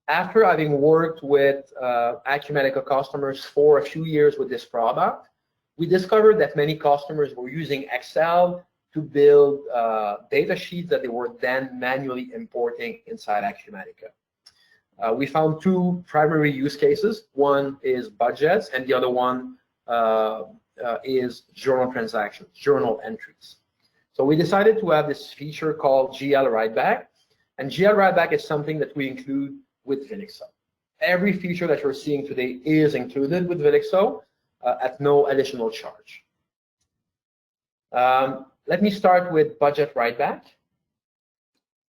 After having worked with Acumatica customers for a few years with this product, we discovered that many customers were using Excel to build data sheets that they were then manually importing inside Acumatica. We found 2 primary use cases. One is budgets, and the other one is journal transactions, journal entries. So we decided to have this feature called GL Writeback, and GL Writeback is something that we include with Velixo. Every feature that you're seeing today is included with Velixo at no additional charge. Let me start with budget writeback.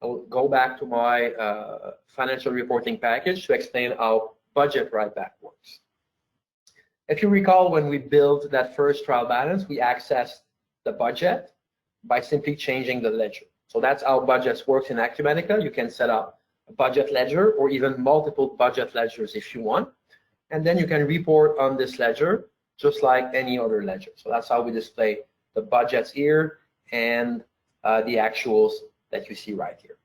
I will go back to my financial reporting package to explain how budget writeback works. If you recall, when we built that first trial balance, we accessed the budget by simply changing the ledger. So that's how budgets works in Acumatica. You can set up a budget ledger or even multiple budget ledgers if you want. And then you can report on this ledger just like any other ledger. So that's how we display the budgets here and the actuals that you see right here.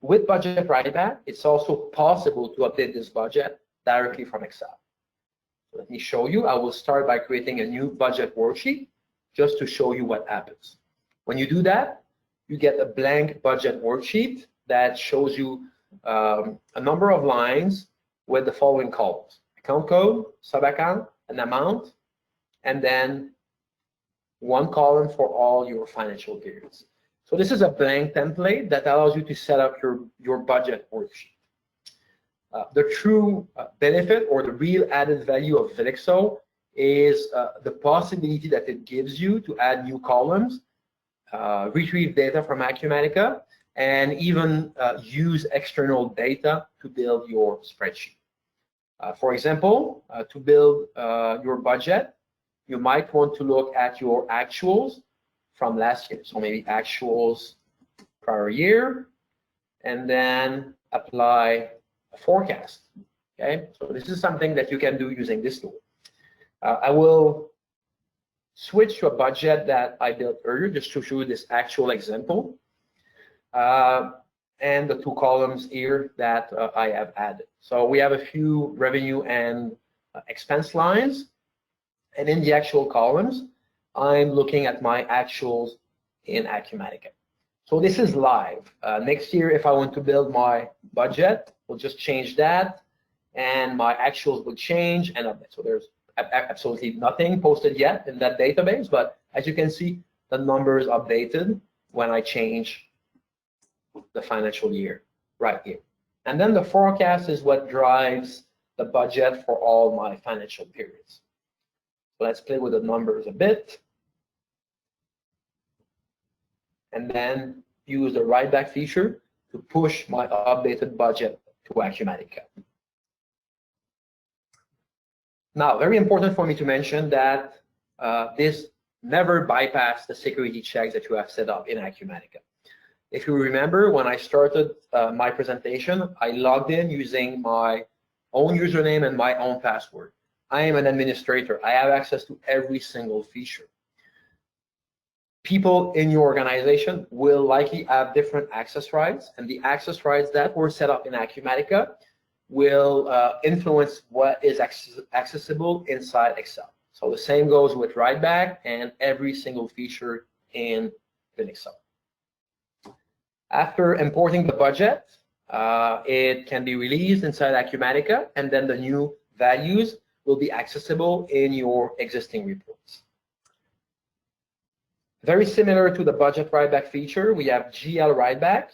With budget writeback, it's also possible to update this budget directly from Excel. So let me show you. I will start by creating a new budget worksheet just to show you what happens. When you do that, you get a blank budget worksheet that shows you a number of lines with the following columns: account code, sub-account, an amount, and then one column for all your financial periods. So this is a blank template that allows you to set up your budget worksheet. The true benefit or the real added value of Velixo is the possibility that it gives you to add new columns, retrieve data from Acumatica, and even use external data to build your spreadsheet. For example, to build your budget, you might want to look at your actuals from last year. So maybe actuals prior year, and then apply a forecast. Okay, so this is something that you can do using this tool. I will switch to a budget that I built earlier just to show you this actual example. And the 2 columns here that I have added. So we have a few revenue and expense lines. And in the actual columns, I'm looking at my actuals in Acumatica. So this is live. Next year, if I want to build my budget, we'll just change that, and my actuals will change and update. So there's absolutely nothing posted yet in that database, but as you can see, the numbers updated when I change the financial year right here. And then the forecast is what drives the budget for all my financial periods. So let's play with the numbers a bit. and then use the write back feature to push my updated budget to Acumatica. Now, very important for me to mention that this never bypass the security checks that you have set up in Acumatica. If you remember, when I started my presentation, I logged in using my own username and my own password. I am an administrator. I have access to every single feature. People in your organization will likely have different access rights, and the access rights that were set up in Acumatica will influence what is accessible inside Excel. So the same goes with write back and every single feature in Velixo. After importing the budget, it can be released inside Acumatica, and then the new values will be accessible in your existing reports. Very similar to the budget write back feature, we have GL write back,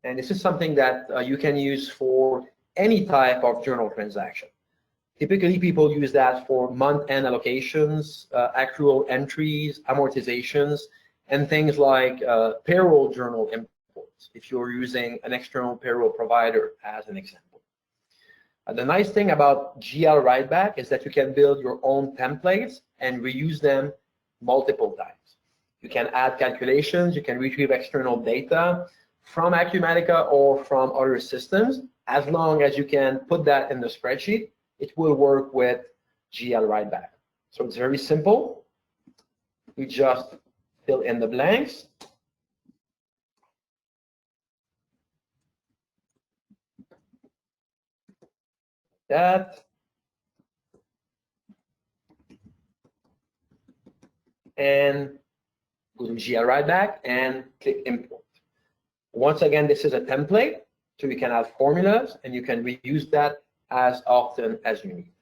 and this is something that you can use for any type of journal transaction. Typically, people use that for month-end allocations, accrual entries, amortizations, and things like payroll journal imports, if you're using an external payroll provider as an example. The nice thing about GL write back is that you can build your own templates and reuse them multiple times. You can add calculations, you can retrieve external data from Acumatica or from other systems. As long as you can put that in the spreadsheet, it will work with GL write back. So it's very simple. We just fill in the blanks. That. And go to GL write back and click import. Once again, this is a template, so you can have formulas and you can reuse that as often as you need.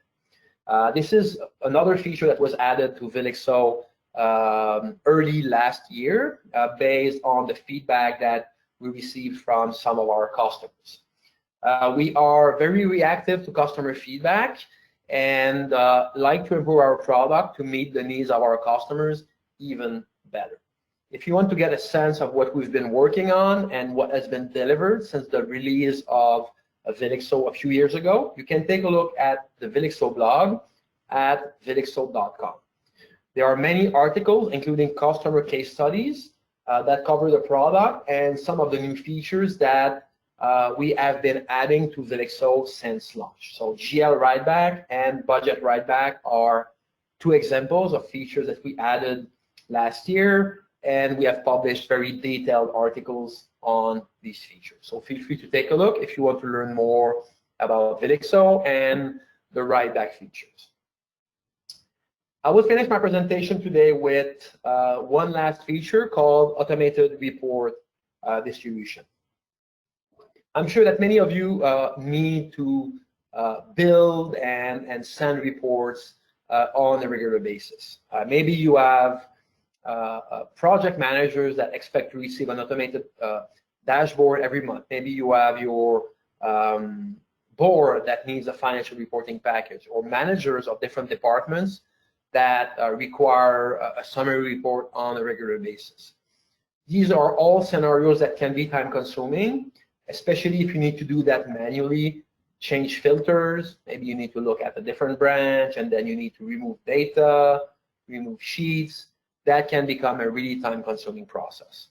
This is another feature that was added to Velixo early last year based on the feedback that we received from some of our customers. We are very reactive to customer feedback and like to improve our product to meet the needs of our customers even better. If you want to get a sense of what we've been working on and what has been delivered since the release of Velixo a few years ago, you can take a look at the Velixo blog at velixo.com. There are many articles, including customer case studies that cover the product and some of the new features that we have been adding to Velixo since launch. So GL write back and budget write back are two examples of features that we added last year, and we have published very detailed articles on these features. So feel free to take a look if you want to learn more about Velixo and the write back features. I will finish my presentation today with one last feature called automated report distribution. I'm sure that many of you need to build and send reports on a regular basis. Maybe you have project managers that expect to receive an automated dashboard every month. Maybe you have your board that needs a financial reporting package, or managers of different departments that require a summary report on a regular basis. These are all scenarios that can be time consuming, especially if you need to do that manually, change filters. Maybe you need to look at a different branch and then you need to remove data, remove sheets. That can become a really time-consuming process.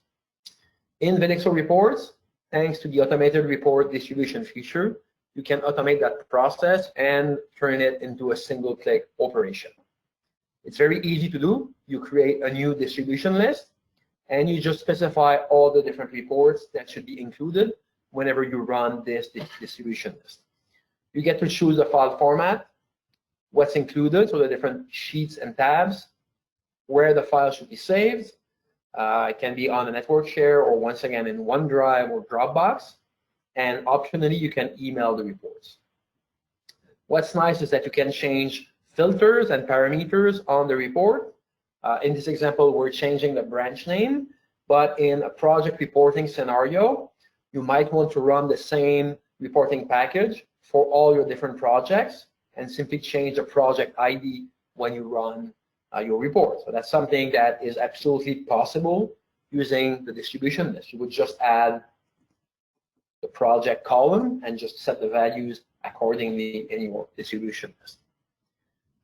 In Velixo reports, thanks to the automated report distribution feature, you can automate that process and turn it into a single-click operation. It's very easy to do. You create a new distribution list, and you just specify all the different reports that should be included whenever you run this distribution list. You get to choose the file format, what's included, so the different sheets and tabs, where the file should be saved. It can be on a network share or once again in OneDrive or Dropbox. And optionally, you can email the reports. What's nice is that you can change filters and parameters on the report. In this example, we're changing the branch name, but in a project reporting scenario, you might want to run the same reporting package for all your different projects and simply change the project ID when you run your report. So that's something that is absolutely possible using the distribution list. You would just add the project column and just set the values accordingly in your distribution list.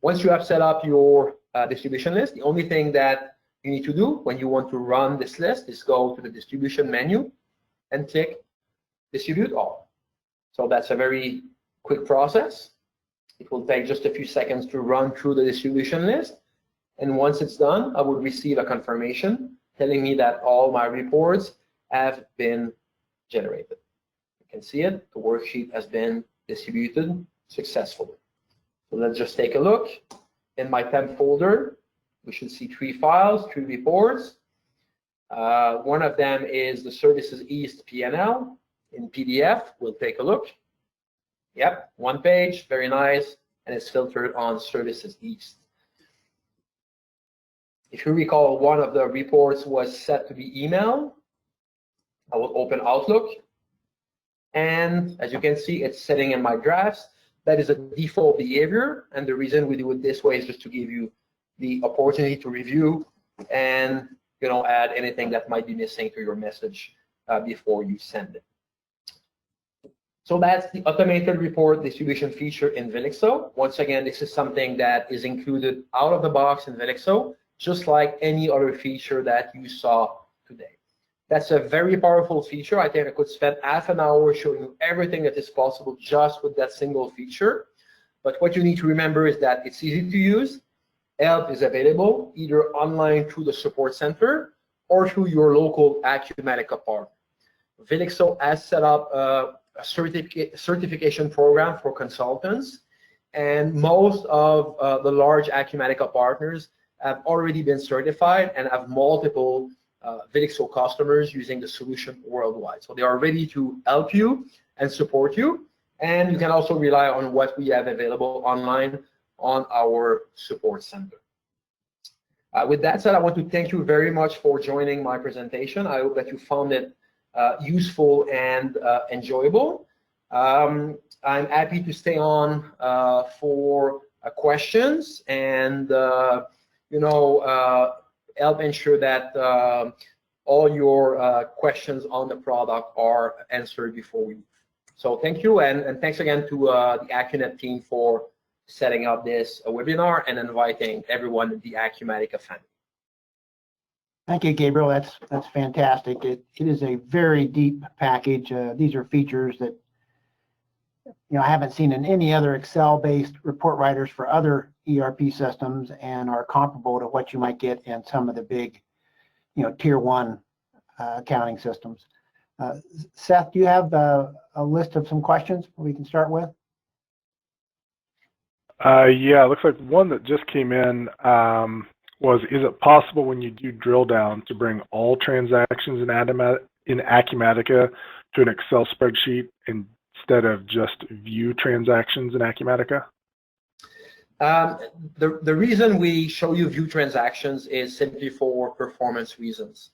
Once you have set up your distribution list, the only thing that you need to do when you want to run this list is go to the distribution menu and click distribute all. So that's a very quick process. It will take just a few seconds to run through the distribution list. And once it's done, I will receive a confirmation telling me that all my reports have been generated. You can see it, the worksheet has been distributed successfully. So let's just take a look. In my temp folder, we should see 3 files, 3 reports. One of them is the Services East P&L in PDF. We'll take a look. Yep, 1 page, very nice, and it's filtered on Services East. If you recall, one of the reports was set to be email. I will open Outlook, and as you can see, it's sitting in my drafts. That is a default behavior, and the reason we do it this way is just to give you the opportunity to review and add anything that might be missing to your message before you send it. So that's the automated report distribution feature in Velixo. Once again, this is something that is included out of the box in Velixo, just like any other feature that you saw today. That's a very powerful feature. I think I could spend half an hour showing you everything that is possible just with that single feature. But what you need to remember is that it's easy to use. Help is available either online through the support center or through your local Acumatica partner. Velixo has set up a certification program for consultants, and most of the large Acumatica partners have already been certified and have multiple Velixo customers using the solution worldwide. So they are ready to help you and support you, and you can also rely on what we have available online on our support center. With that said, I want to thank you very much for joining my presentation. I hope that you found it useful and enjoyable. I'm happy to stay on for questions and help ensure that all your questions on the product are answered before we leave. So thank you, and thanks again to the Acunet team for setting up this webinar and inviting everyone in the Acumatica family. Thank you, Gabriel. That's fantastic. It is a very deep package. These are features that I haven't seen in any other Excel-based report writers for other ERP systems, and are comparable to what you might get in some of the big, tier 1 accounting systems. Seth, do you have a list of some questions we can start with? Yeah, it looks like one that just came in was, is it possible when you do drill down to bring all transactions in Acumatica to an Excel spreadsheet instead of just view transactions in Acumatica? The reason we show you view transactions is simply for performance reasons.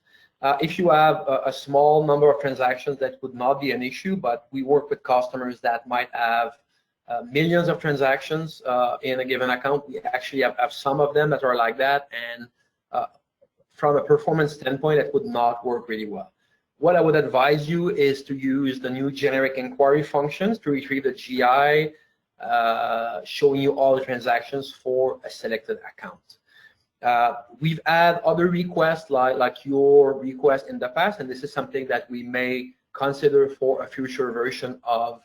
If you have a small number of transactions, that would not be an issue, but we work with customers that might have millions of transactions in a given account. We actually have some of them that are like that, and from a performance standpoint, it would not work really well. What I would advise you is to use the new generic inquiry functions to retrieve the GI, showing you all the transactions for a selected account. We've had other requests like your request in the past, and this is something that we may consider for a future version of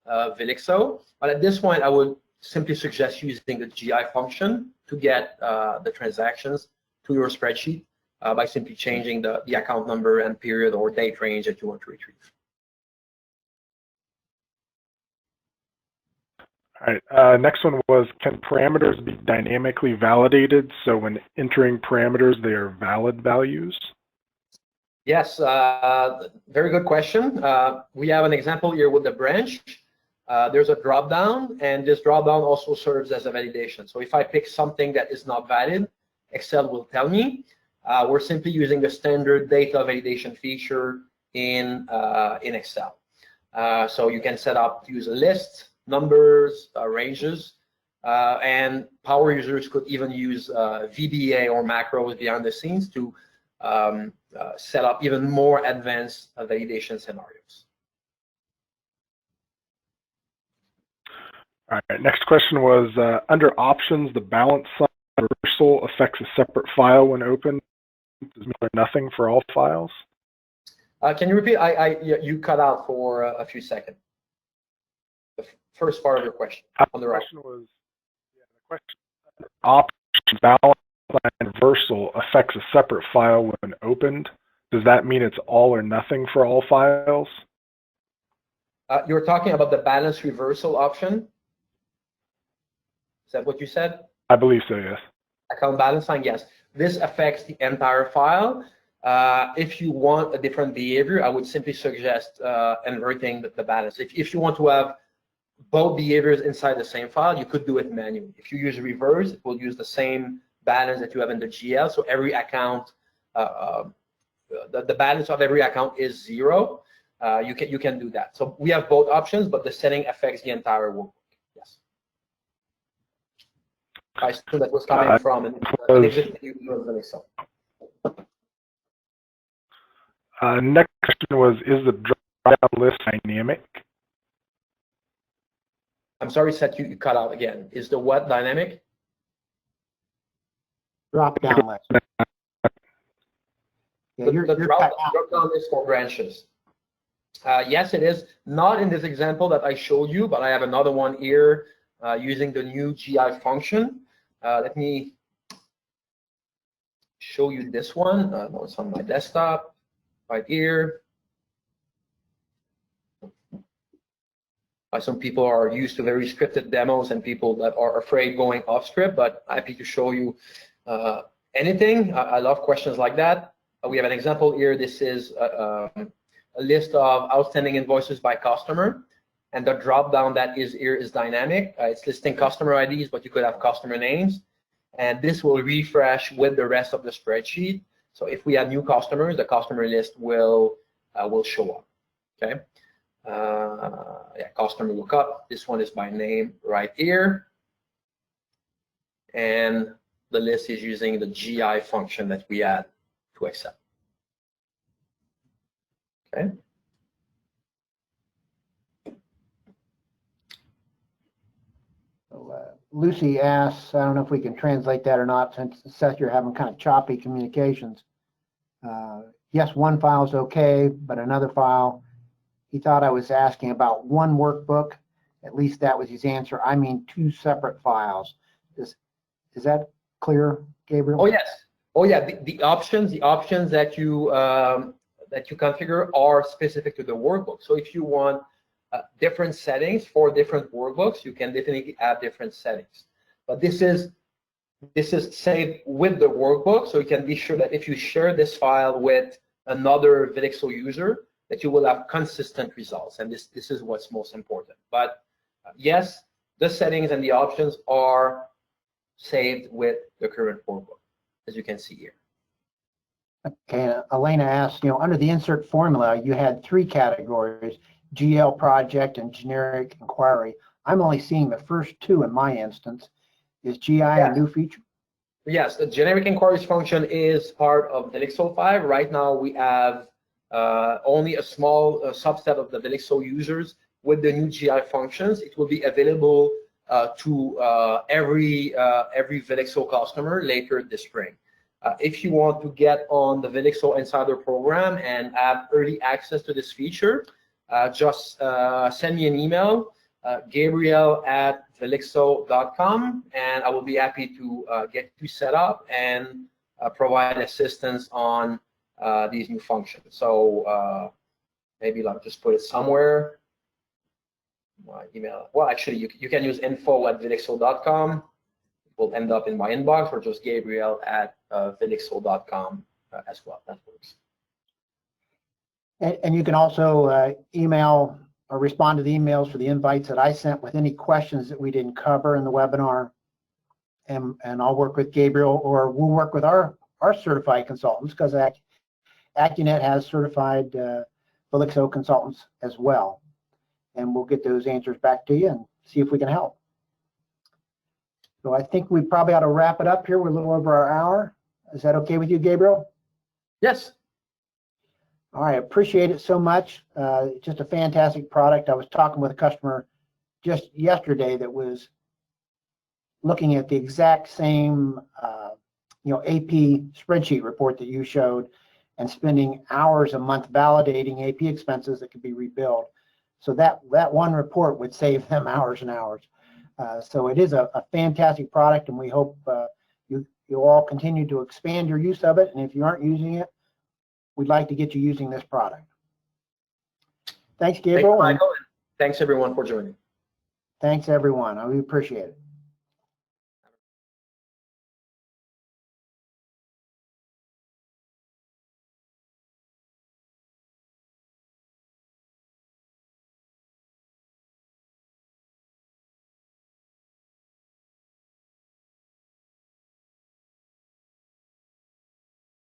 Velixo. But at this point, I would simply suggest using the GI function to get the transactions to your spreadsheet by simply changing the account number and period or date range that you want to retrieve. All right, next one was, can parameters be dynamically validated so when entering parameters, they are valid values? Yes, very good question. We have an example here with the branch. There's a drop-down, and this drop-down also serves as a validation. So if I pick something that is not valid, Excel will tell me. We're simply using the standard data validation feature in Excel. So you can set up to use a list, numbers, ranges, and power users could even use VBA or macros behind the scenes to set up even more advanced validation scenarios. All right, next question was, under options, the balance sign reversal affects a separate file when opened. Does mean nothing for all files? Can you repeat? You cut out for a few seconds. The first part of your question. On the question was, yeah, the question, options balance line reversal affects a separate file when opened. Does that mean it's all or nothing for all files? You're talking about the balance reversal option? Is that what you said? I believe so, yes. Account balance line, yes. This affects the entire file. If you want a different behavior, I would simply suggest inverting the balance. If you want to have both behaviors inside the same file, you could do it manually. If you use reverse, it will use the same balance that you have in the GL. So every account, the balance of every account is 0. You can do that. So we have both options, but the setting affects the entire workbook. Yes. I assume that was coming from an existing user of Velixo. Next question was, is the drop-down list dynamic? I'm sorry, Seth, you cut out again. Is the what dynamic? Drop-down list. Yeah, The drop-down list for branches. Yes, it is. Not in this example that I showed you, but I have another one here using the new GI function. Let me show you this one. No, it's on my desktop right here. Some people are used to very scripted demos and people that are afraid going off script, but happy to show you anything. I love questions like that. We have an example here. This is a list of outstanding invoices by customer, and the drop down that is here is dynamic. It's listing customer IDs, but you could have customer names, and this will refresh with the rest of the spreadsheet. So if we have new customers, the customer list will show up. Okay. Yeah, customer lookup. This one is by name right here, and the list is using the GI function that we add to Excel. Okay. So, Lucy asks, I don't know if we can translate that or not, since Seth, you're having kind of choppy communications. Yes, one file is okay, but another file, he thought I was asking about one workbook. At least that was his answer. I mean, 2 separate files. Is that clear, Gabriel? Oh yes. Oh yeah. The options that you configure are specific to the workbook. So if you want different settings for different workbooks, you can definitely add different settings. But this is saved with the workbook, so you can be sure that if you share this file with another Velixo user, that you will have consistent results, and this is what's most important. But yes, the settings and the options are saved with the current workbook, as you can see here. Okay, Elena asks, under the insert formula, you had 3 categories, GL project and generic inquiry. I'm only seeing the first 2 in my instance. Is GI a new feature? Yes, the generic inquiries function is part of Velixo 5. Right now, we have only a small subset of the Velixo users with the new GI functions. It will be available to every Velixo customer later this spring. If you want to get on the Velixo Insider program and have early access to this feature, just send me an email, Gabriel@velixo.com, and I will be happy to get you set up and provide assistance on these new functions. So maybe I'll just put it somewhere. My email. Well, actually, you can use info@velixo.com. It will end up in my inbox, or just Gabriel@velixo.com as well. That works. And you can also email or respond to the emails for the invites that I sent with any questions that we didn't cover in the webinar. And I'll work with Gabriel, or we'll work with our certified consultants, because Acunet has certified Velixo consultants as well. And we'll get those answers back to you and see if we can help. So I think we probably ought to wrap it up here. We're a little over our hour. Is that okay with you, Gabriel? Yes. All right, appreciate it so much. Just a fantastic product. I was talking with a customer just yesterday that was looking at the exact same, AP spreadsheet report that you showed, and spending hours a month validating AP expenses that could be rebilled. So that one report would save them hours and hours. So it is a fantastic product, and we hope you all continue to expand your use of it. And if you aren't using it, we'd like to get you using this product. Thanks, Gabriel. Thanks, Michael, and thanks everyone for joining. Thanks, everyone. We appreciate it.